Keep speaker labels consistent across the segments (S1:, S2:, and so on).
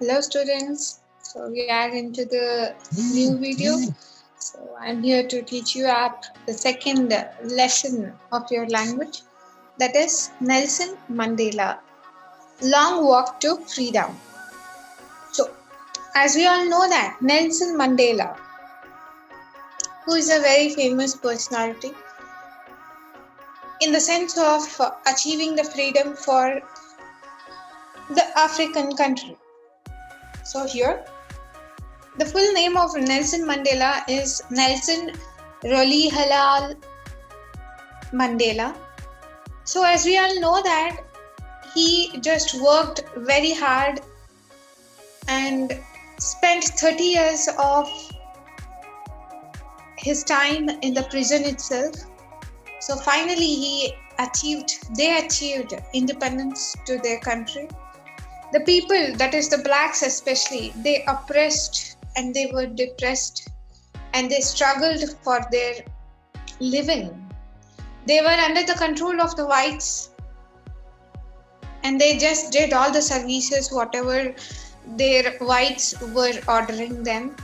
S1: Hello students. So we are into the new video. So I'm here to teach you up the second lesson of your language, that is Nelson Mandela, Long Walk to Freedom. So as we all know that Nelson Mandela, who is a very famous personality in the sense of achieving the freedom for the African country. So here the full name of Nelson Mandela is Nelson Rolihlahla Mandela. So, as we all know that he just worked very hard and spent 30 years of his time in the prison itself. So, finally, they achieved independence to their country. The people, that is the blacks especially, they oppressed and they were depressed and they struggled for their living. They were under the control of the whites and they just did all the services, whatever their whites were ordering them.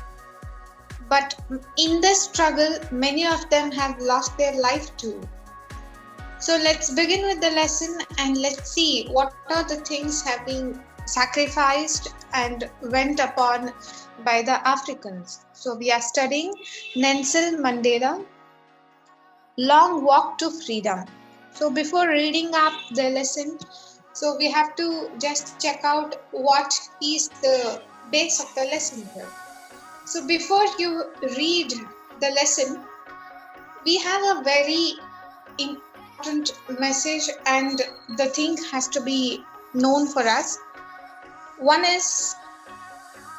S1: But in this struggle, many of them have lost their life too. So let's begin with the lesson and let's see what are the things have been sacrificed and went upon by the Africans. So we are studying Nelson Mandela, Long Walk to Freedom. So before reading up the lesson, so we have to just check out what is the base of the lesson here. So before you read the lesson, we have a very important message and the thing has to be known for us. One is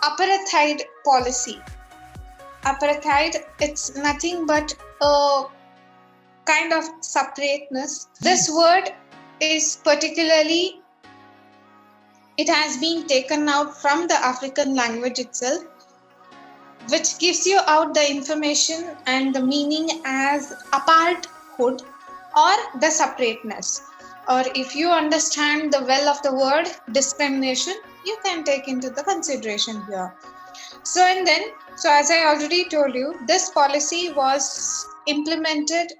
S1: apartheid policy. Apartheid, it's nothing but a kind of separateness. This word is particularly, it has been taken out from the African language itself, which gives you out the information and the meaning as aparthood or the separateness. Or if you understand the well of the word discrimination, you can take into the consideration here. So as I already told you, this policy was implemented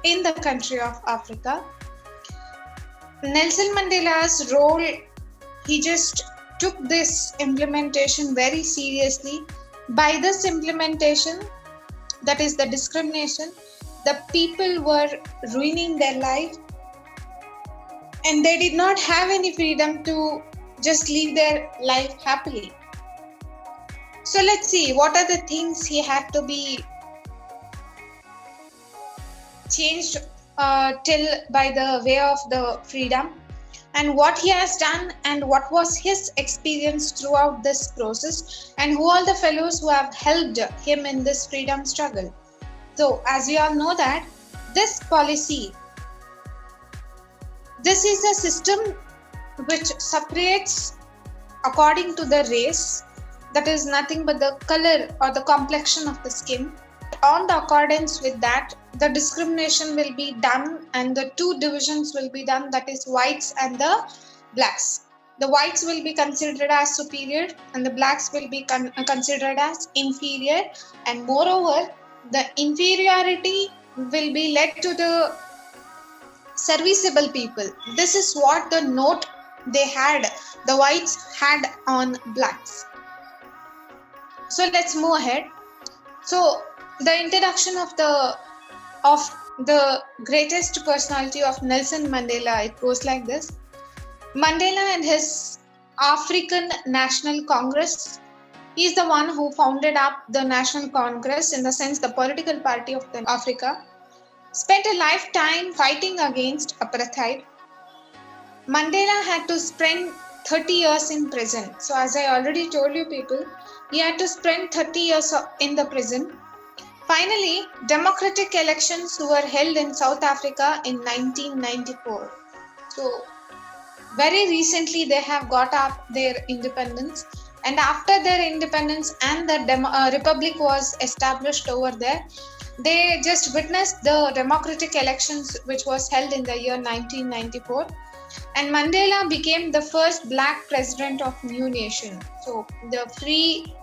S1: in the country of Africa. Nelson Mandela's role, he just took this implementation very seriously. By this implementation, that is the discrimination, the people were ruining their life and they did not have any freedom to just live their life happily. So let's see what are the things he had to be changed till by the way of the freedom, and what he has done and what was his experience throughout this process, and who are the fellows who have helped him in this freedom struggle. So as you all know that this policy, this is a system which separates according to the race, that is nothing but the color or the complexion of the skin. On the accordance with that, the discrimination will be done and the two divisions will be done, that is whites and the blacks. The whites will be considered as superior and the blacks will be considered as inferior, and moreover the inferiority will be led to the serviceable people. This is what the note the whites had on blacks. So let's move ahead. So the introduction of the greatest personality of Nelson Mandela, it goes like this. Mandela and his African National Congress, he is the one who founded up the National Congress, in the sense the political party of Africa, spent a lifetime fighting against apartheid. Mandela had to spend 30 years in prison. So as I already told you people, he had to spend 30 years in the prison. Finally, democratic elections were held in South Africa in 1994. So very recently they have got up their independence, and after their independence and the republic was established over there, they just witnessed the democratic elections which was held in the year 1994. And Mandela became the first black president of new nation. So the free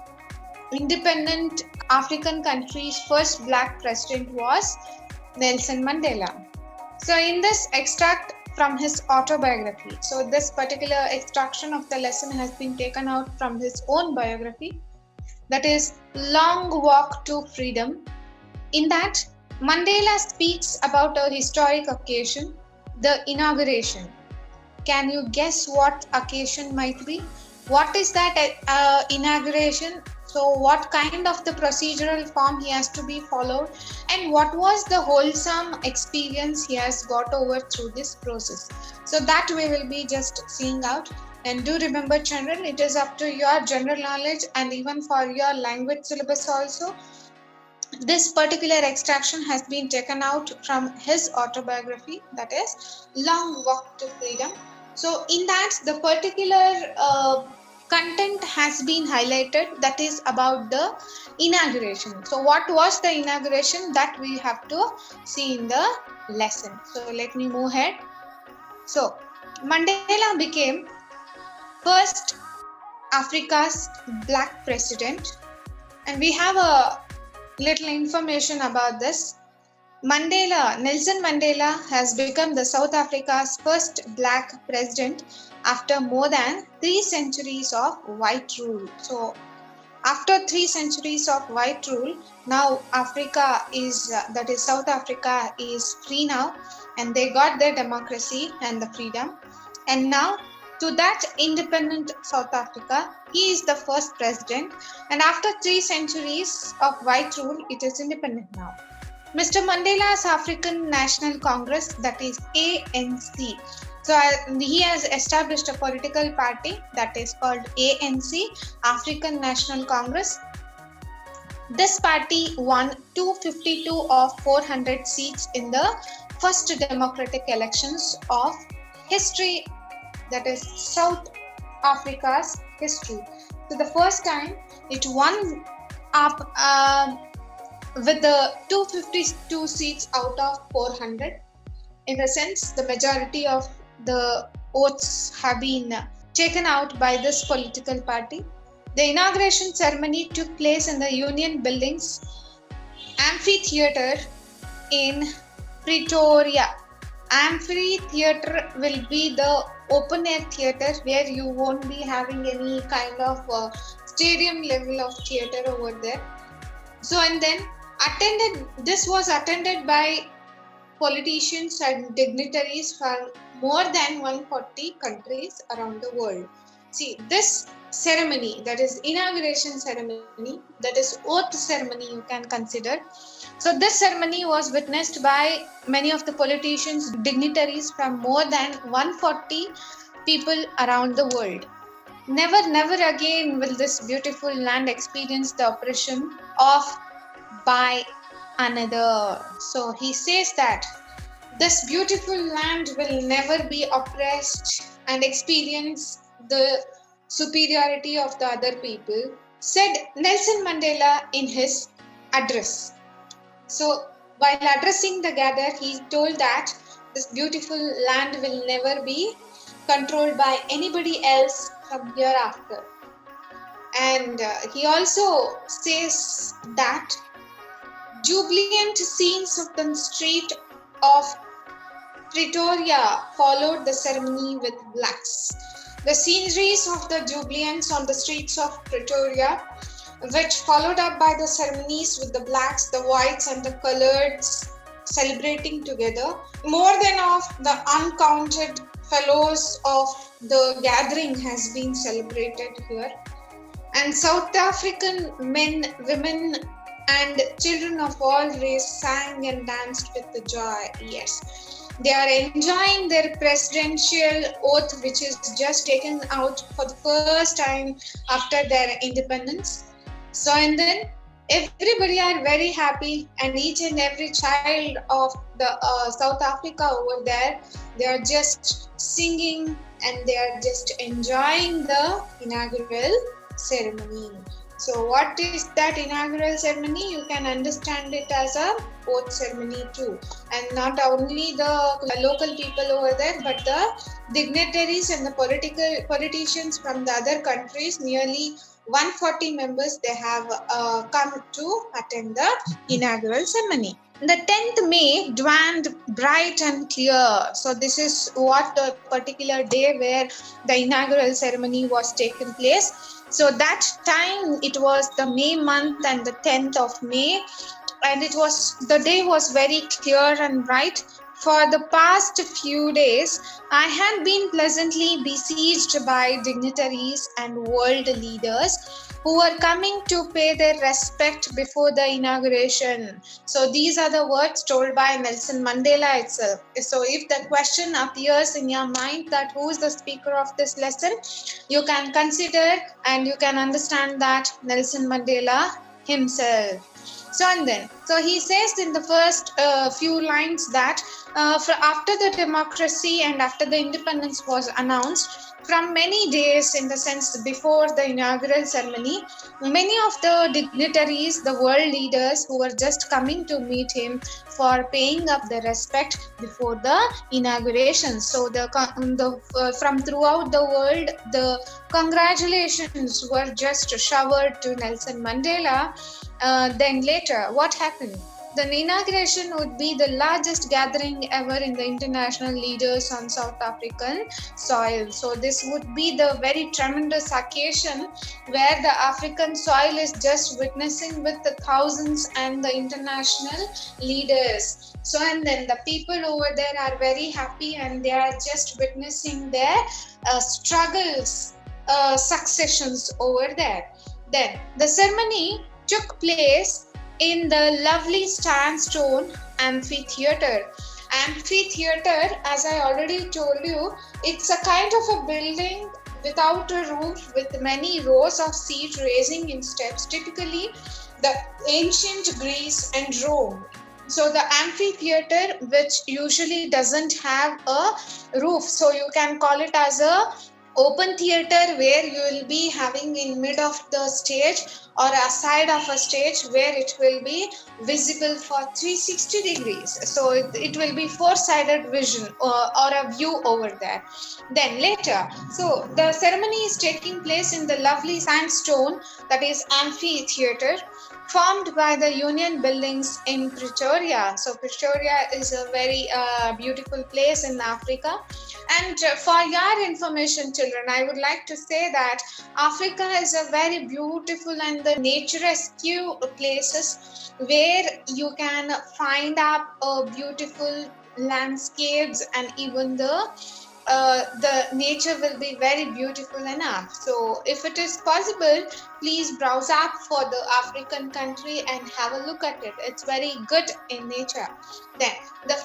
S1: independent African country's first black president was Nelson Mandela. So in this extract from his autobiography, so this particular extraction of the lesson has been taken out from his own biography, that is Long Walk to Freedom. In that, Mandela speaks about a historic occasion, the inauguration. Can you guess what occasion might be? What is that inauguration? So, what kind of the procedural form he has to be followed, and what was the wholesome experience he has got over through this process? So, that we will be just seeing out. And do remember, children, it is up to your general knowledge and even for your language syllabus also. This particular extraction has been taken out from his autobiography, that is Long Walk to Freedom. So, in that, the particular content has been highlighted, that is about the inauguration. So, what was the inauguration, that we have to see in the lesson. So, let me move ahead. So, Mandela became first Africa's black president, and we have a little information about this. Nelson Mandela has become the South Africa's first black president after more than 3 centuries of white rule. So, after 3 centuries of white rule, now Africa is, that is South Africa is free now, and they got their democracy and the freedom. And now, to that independent South Africa, he is the first president, and after 3 centuries of white rule, it is independent now. Mr. Mandela's African National Congress, that is ANC. So he has established a political party that is called ANC, African National Congress. This party won 252 of 400 seats in the first democratic elections of history, that is South Africa's history. So the first time it won up with the 252 seats out of 400. In a sense, the majority of the votes have been taken out by this political party. The inauguration ceremony took place in the Union Buildings Amphitheatre in Pretoria. Amphitheatre will be the open air theatre where you won't be having any kind of stadium level of theatre over there. So, and then this was attended by politicians and dignitaries from more than 140 countries around the world. See, this ceremony, that is inauguration ceremony, that is oath ceremony, you can consider. So this ceremony was witnessed by many of the politicians, dignitaries from more than 140 people around the world. Never again will this beautiful land experience the oppression of by another. So he says that this beautiful land will never be oppressed and experience the superiority of the other people, said Nelson Mandela in his address. So while addressing the gather, he told that this beautiful land will never be controlled by anybody else from hereafter. And he also says that jubilant scenes of the street of Pretoria followed the ceremony with blacks. The sceneries of the jubilants on the streets of Pretoria, which followed up by the ceremonies with the blacks, the whites and the coloreds celebrating together. More than of the uncounted fellows of the gathering has been celebrated here. And South African men, women and children of all race sang and danced with the joy. Yes, they are enjoying their presidential oath, which is just taken out for the first time after their independence. So, and then everybody are very happy, and each and every child of the South Africa over there, they are just singing and they are just enjoying the inaugural ceremony. So what is that inaugural ceremony? You can understand it as a oath ceremony too. And not only the local people over there, but the dignitaries and the politicians from the other countries, nearly 140 members, they have come to attend the inaugural ceremony. The 10th May dawned bright and clear. So this is what the particular day where the inaugural ceremony was taken place. So that time it was the May month and the 10th of May, and the day was very clear and bright. For the past few days, I had been pleasantly besieged by dignitaries and world leaders who were coming to pay their respect before the inauguration. So these are the words told by Nelson Mandela itself. So if the question appears in your mind that who is the speaker of this lesson, you can consider and you can understand that Nelson Mandela himself. So he says in the first few lines that after the democracy and after the independence was announced, from many days, in the sense before the inaugural ceremony, many of the dignitaries, the world leaders who were just coming to meet him for paying up the respect before the inauguration. So from throughout the world, the congratulations were just showered to Nelson Mandela. Then later, what happened? The inauguration would be the largest gathering ever in the international leaders on South African soil. So this would be the very tremendous occasion where the African soil is just witnessing with the thousands and the international leaders. So and then the people over there are very happy and they are just witnessing their struggles, successions over there. Then the ceremony took place in the lovely sandstone amphitheater. Amphitheater, as I already told you, it's a kind of a building without a roof with many rows of seats raising in steps, typically the ancient Greece and Rome. So the amphitheater, which usually doesn't have a roof, so you can call it as a open theater where you will be having in mid of the stage or a side of a stage where it will be visible for 360 degrees. So it will be four-sided vision or a view over there. Then later, so the ceremony is taking place in the lovely sandstone, that is amphitheater, formed by the Union Buildings in Pretoria. So Pretoria is a very beautiful place in Africa. And for your information, children, I would like to say that Africa is a very beautiful and the naturesque places where you can find out beautiful landscapes, and even the nature will be very beautiful enough. So if it is possible, please browse up for the African country and have a look at it. It's very good in nature. Then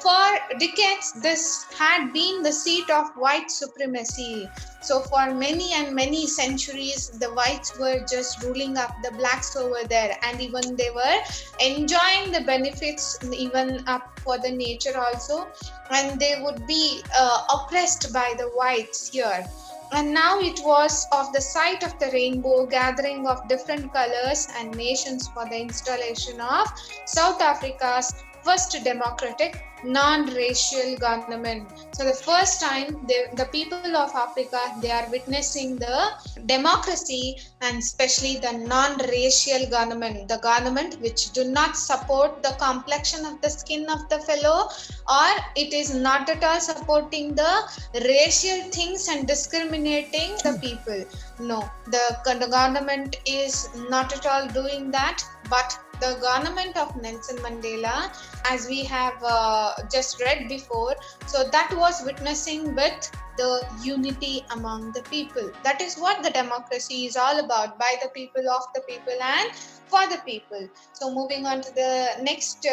S1: for decades this had been the seat of white supremacy. So for many and many centuries the whites were just ruling up the blacks over there, and even they were enjoying the benefits even up for the nature also, and they would be oppressed by the whites here. And now it was of the sight of the rainbow gathering of different colors and nations for the installation of South Africa's first democratic non-racial government. So the first time the people of Africa, they are witnessing the democracy, and especially the non-racial government, the government which do not support the complexion of the skin of the fellow, or it is not at all supporting the racial things and discriminating the people. No, the government is not at all doing that, but the government of Nelson Mandela, as we have just read before, so that was witnessing with the unity among the people. That is what the democracy is all about, by the people, of the people, and for the people. So moving on to the next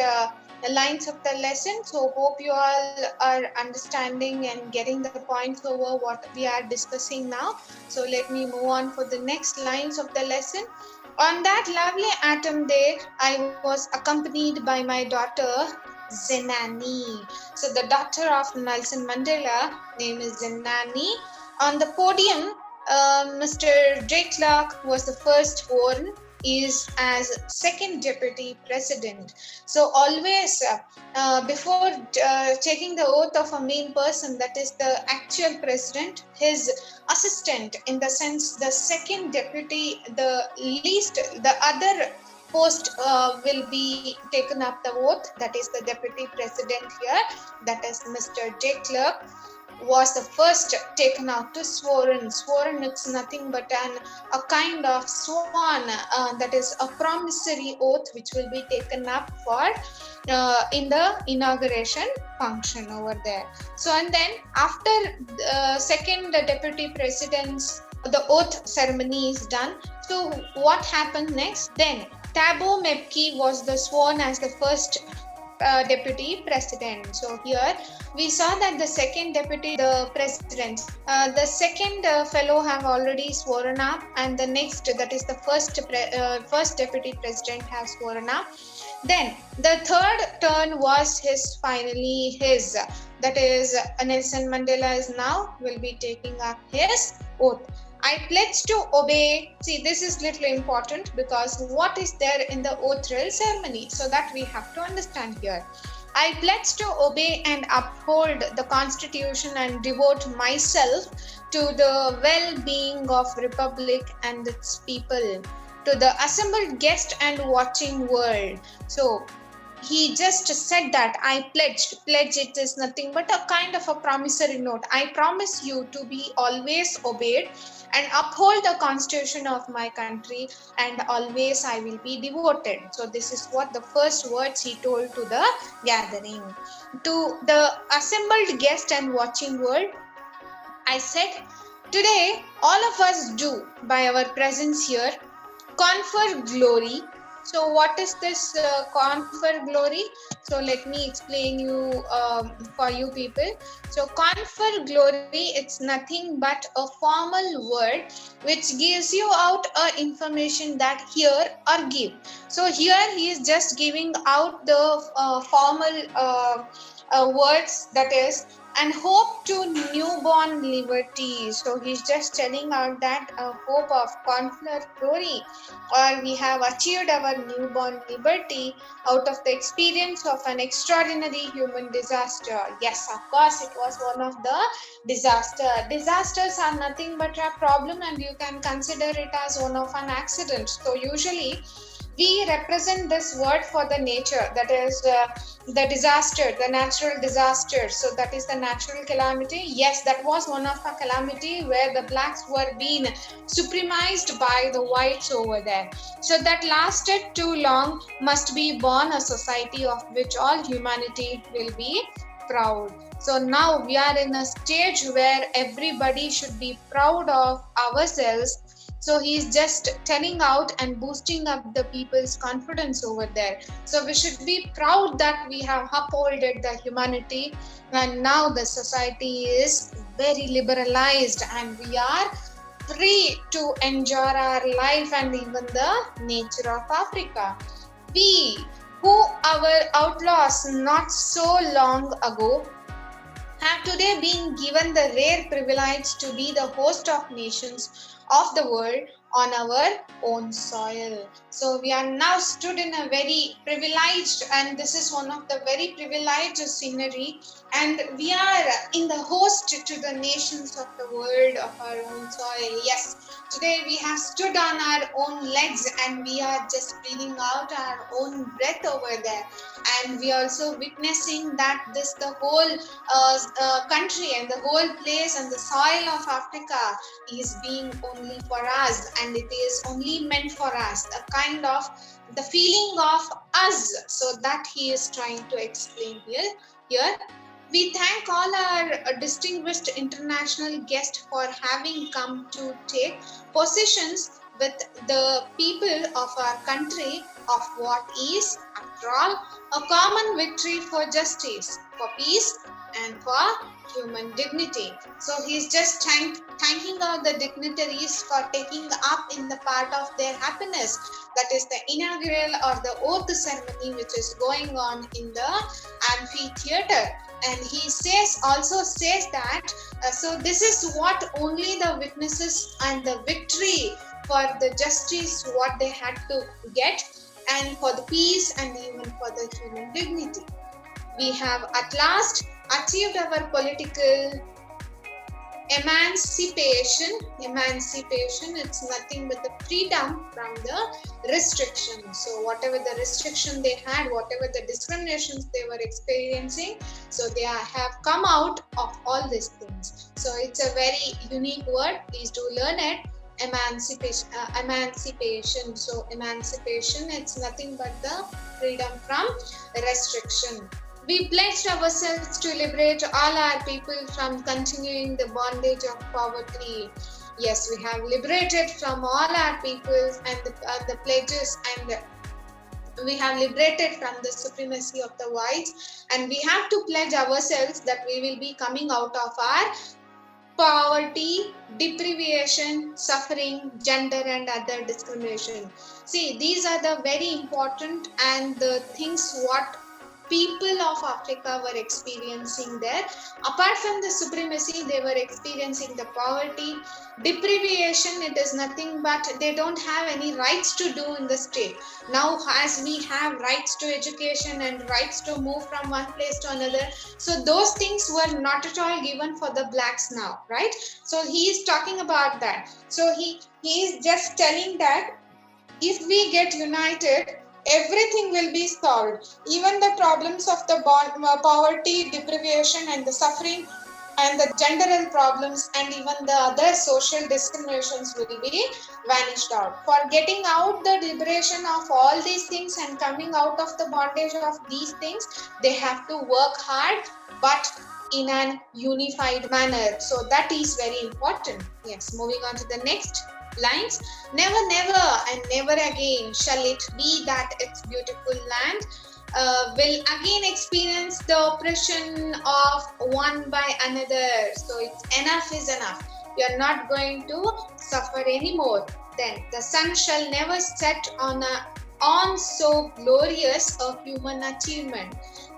S1: lines of the lesson. So hope you all are understanding and getting the points over what we are discussing now. So let me move on for the next lines of the lesson. On that lovely autumn day, I was accompanied by my daughter, Zenani. So the daughter of Nelson Mandela, name is Zenani. On the podium, Mr. J. Clark was the firstborn, is as second deputy president. So always before taking the oath of a main person, that is the actual president, his assistant, in the sense the second deputy, the least, the other post will be taken up the oath, that is the deputy president here, that is Mr. J. Clerk, was the first taken out to sworn. Sworn, it's nothing but a kind of swan, that is a promissory oath which will be taken up for in the inauguration function over there. So, and then after second deputy president's the oath ceremony is done. So what happened next? Then Thabo Mbeki was the sworn as the first deputy president. So here we saw that the second deputy, the president, the second fellow have already sworn up, and the next, that is the first deputy president has sworn up. Then the third turn was finally his, that is Nelson Mandela is now will be taking up his oath. I pledge to obey. See, this is little important because what is there in the oath ceremony? So that we have to understand here. I pledge to obey and uphold the Constitution and devote myself to the well-being of Republic and its people, to the assembled guest and watching world. So he just said that I pledged. Pledge, it is nothing but a kind of a promissory note. I promise you to be always obeyed and uphold the constitution of my country, and always I will be devoted. So this is what the first words he told to the gathering. To the assembled guest and watching world, I said, today all of us do, by our presence here, confer glory. So what is this confer glory? So let me explain you for you people. So confer glory, it's nothing but a formal word which gives you out information that hear or give. So here he is just giving out the formal words, that is, and hope to newborn liberty. So he's just telling out that hope of confer glory, or we have achieved our newborn liberty out of the experience of an extraordinary human disaster. Yes, of course, it was one of the disaster. Disasters are nothing but a problem, and you can consider it as one of an accident. So usually we represent this word for the nature, that is the disaster, the natural disaster. So that is the natural calamity. Yes, that was one of a calamity where the blacks were being supremized by the whites over there. So that lasted too long, must be born a society of which all humanity will be proud. So now we are in a stage where everybody should be proud of ourselves. So he's just telling out and boosting up the people's confidence over there. So we should be proud that we have upholded the humanity, and now the society is very liberalized and we are free to enjoy our life and even the nature of Africa. We, who our outlaws not so long ago, have today been given the rare privilege to be the host of nations of the world on our own soil. So we are now stood in a very privileged, and this is one of the very privileged scenery, and we are in the host to the nations of the world of our own soil. Yes, today we have stood on our own legs and we are just breathing out our own breath over there, and we are also witnessing that the whole country and the whole place and the soil of Africa is being only for us, and it is only meant for us, the kind of the feeling of us. So that he is trying to explain here. We thank all our distinguished international guests for having come to take positions with the people of our country of what is, after all, a common victory for justice, for peace, and for human dignity. So he's just thanking all the dignitaries for taking up in the part of their happiness. That is the inaugural or the oath ceremony which is going on in the amphitheater. And he also says that so this is what only the witnesses and the victory for the justice what they had to get, and for the peace and even for the human dignity. We have at last achieved our political emancipation. It's nothing but the freedom from the restriction. So whatever the restriction they had, whatever the discriminations they were experiencing, so they have come out of all these things. So it's a very unique word, please do learn it. Emancipation. So emancipation, it's nothing but the freedom from restriction. We pledged ourselves to liberate all our people from continuing the bondage of poverty. Yes, we have liberated from all our peoples and the pledges, and we have liberated from the supremacy of the whites, and we have to pledge ourselves that we will be coming out of our poverty, deprivation, suffering, gender and other discrimination. See, these are the very important and the things what people of Africa were experiencing there. Apart from the supremacy, they were experiencing the poverty, deprivation. It is nothing but they don't have any rights to do in the state. Now, as we have rights to education and rights to move from one place to another, so those things were not at all given for the blacks now, right? So he is talking about that. So he is just telling that if we get united, everything will be solved. Even the problems of the poverty, deprivation, and the suffering, and the general problems, and even the other social discriminations will be vanished out. For getting out the liberation of all these things and coming out of the bondage of these things, they have to work hard, but in an unified manner. So that is very important. Yes, moving on to the next lines. Never, never, and never again shall it be that its beautiful land will again experience the oppression of one by another. So it's enough is enough. We are not going to suffer anymore. Then the sun shall never set on so glorious a human achievement.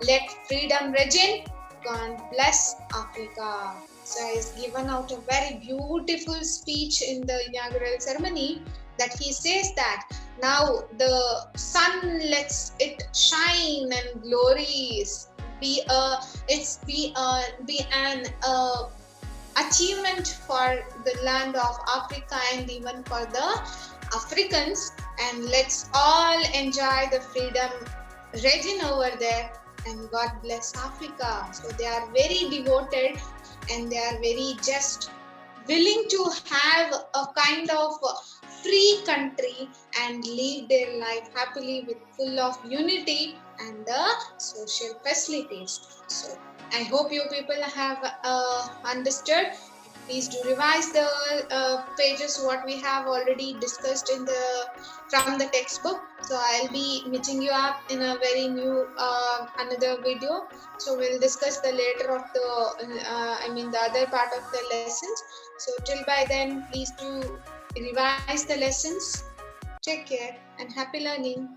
S1: Let freedom reign. God bless Africa. So he has given out a very beautiful speech in the inaugural ceremony, that he says that now the sun lets it shine and glories be an achievement for the land of Africa and even for the Africans, and let's all enjoy the freedom regime over there, and God bless Africa. So they are very devoted and they are very just willing to have a kind of free country and live their life happily with full of unity and the social facilities. So I hope you people have understood. Please do revise the pages what we have already discussed in the from the textbook. So I'll be meeting you up in a very new another video. So we'll discuss the later of the the other part of the lessons. So till by then, please do revise the lessons. Take care and happy learning.